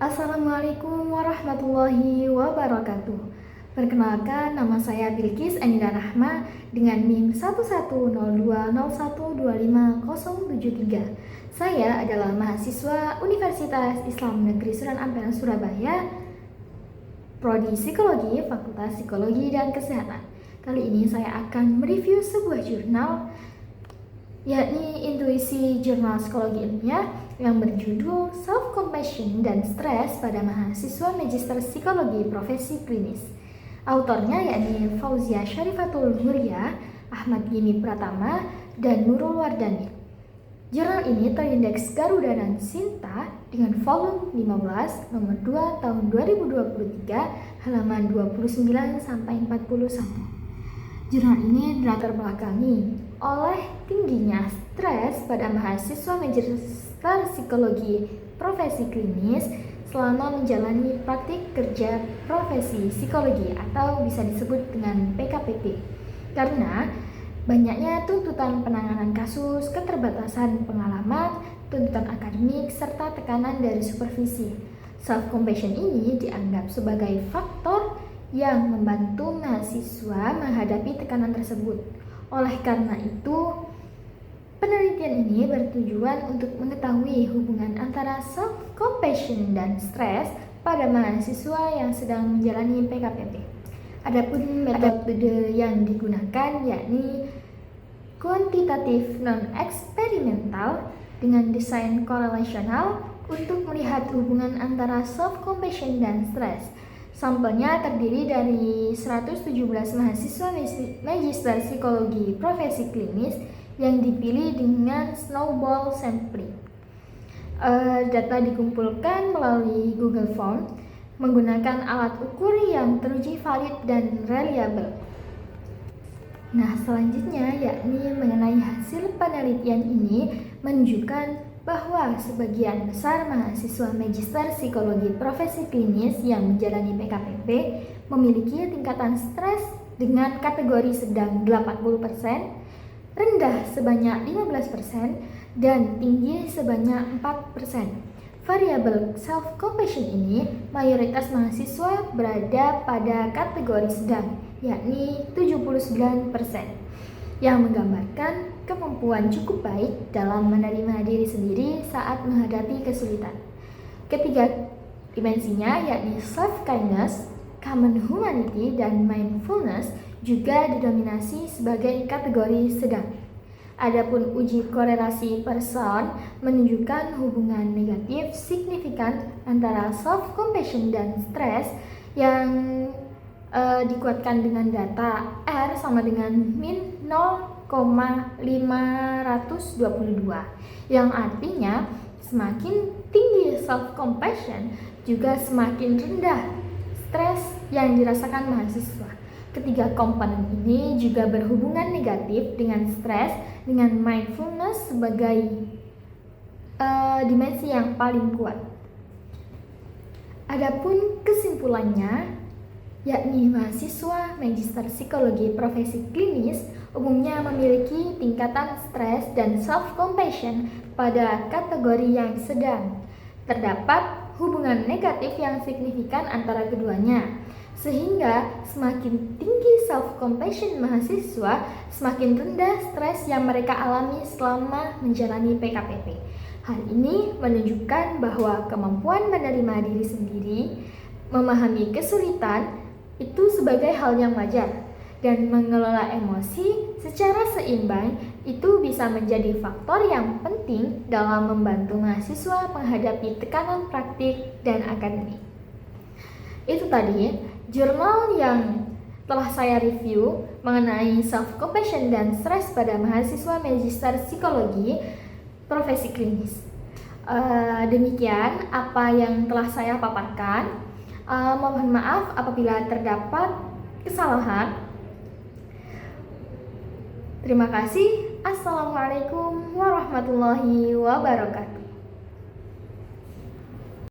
Assalamualaikum warahmatullahi wabarakatuh. Perkenalkan, nama saya Bilqis Anida Rahma dengan NIM 110201250073. Saya adalah mahasiswa Universitas Islam Negeri Sunan Ampel, Surabaya, Prodi Psikologi, Fakultas Psikologi dan Kesehatan. Kali ini saya akan mereview sebuah jurnal, yakni Intuisi Jurnal Psikologi Ilmiah yang berjudul Self-Compassion dan Stres pada Mahasiswa Magister Psikologi Profesi Klinis. Autornya yakni Fauzia Syarifatul Huria, Ahmad Gimi Pratama, dan Nurul Wardani. Jurnal ini terindeks Garuda dan Sinta dengan volume 15 nomor 2 tahun 2023 halaman 29 sampai 41. Jurnal ini dilatar belakangi oleh tingginya stres pada mahasiswa Magister Psikologi Profesi Klinis selama menjalani praktik kerja profesi psikologi atau bisa disebut dengan PKPP. Karena banyaknya tuntutan penanganan kasus, keterbatasan pengalaman, tuntutan akademik, serta tekanan dari supervisi. Self-compassion ini dianggap sebagai faktor yang membantu mahasiswa menghadapi tekanan tersebut. Oleh karena itu, penelitian ini bertujuan untuk mengetahui hubungan antara self-compassion dan stres pada mahasiswa yang sedang menjalani PKPP. Adapun metode yang digunakan yakni kuantitatif non-eksperimental dengan desain korelasional untuk melihat hubungan antara self-compassion dan stres. Sampelnya terdiri dari 117 mahasiswa Magister Psikologi Profesi Klinis yang dipilih dengan snowball sampling. Data dikumpulkan melalui Google Form menggunakan alat ukur yang teruji valid dan reliable. Nah, selanjutnya yakni mengenai hasil penelitian ini menunjukkan bahwa sebagian besar mahasiswa Magister Psikologi Profesi Klinis yang menjalani PKPP memiliki tingkatan stres dengan kategori sedang 80%, rendah sebanyak 15%, dan tinggi sebanyak 4%. Variabel self-compassion ini mayoritas mahasiswa berada pada kategori sedang, yakni 79%. Yang menggambarkan kemampuan cukup baik dalam menerima diri sendiri saat menghadapi kesulitan. Ketiga dimensinya yakni self-kindness, common humanity, dan mindfulness juga didominasi sebagai kategori sedang. Adapun uji korelasi person menunjukkan hubungan negatif signifikan antara self-compassion dan stres yang dikuatkan dengan data R sama dengan min 0,522, yang artinya semakin tinggi self-compassion juga semakin rendah stres yang dirasakan mahasiswa. Ketiga komponen ini juga berhubungan negatif dengan stres dengan mindfulness sebagai dimensi yang paling kuat. Adapun kesimpulannya, yakni mahasiswa Magister Psikologi Profesi Klinis umumnya memiliki tingkatan stres dan self-compassion pada kategori yang sedang. Terdapat hubungan negatif yang signifikan antara keduanya, sehingga semakin tinggi self-compassion mahasiswa, semakin rendah stres yang mereka alami selama menjalani PKPP. Hal ini menunjukkan bahwa kemampuan menerima diri sendiri, memahami kesulitan, itu sebagai hal yang wajar, dan mengelola emosi secara seimbang itu bisa menjadi faktor yang penting dalam membantu mahasiswa menghadapi tekanan praktik dan akademik. Itu tadi jurnal yang telah saya review mengenai self-compassion dan stres pada mahasiswa Magister Psikologi Profesi Klinis. Demikian apa yang telah saya paparkan. Mohon maaf apabila terdapat kesalahan. Terima kasih. Assalamualaikum warahmatullahi wabarakatuh.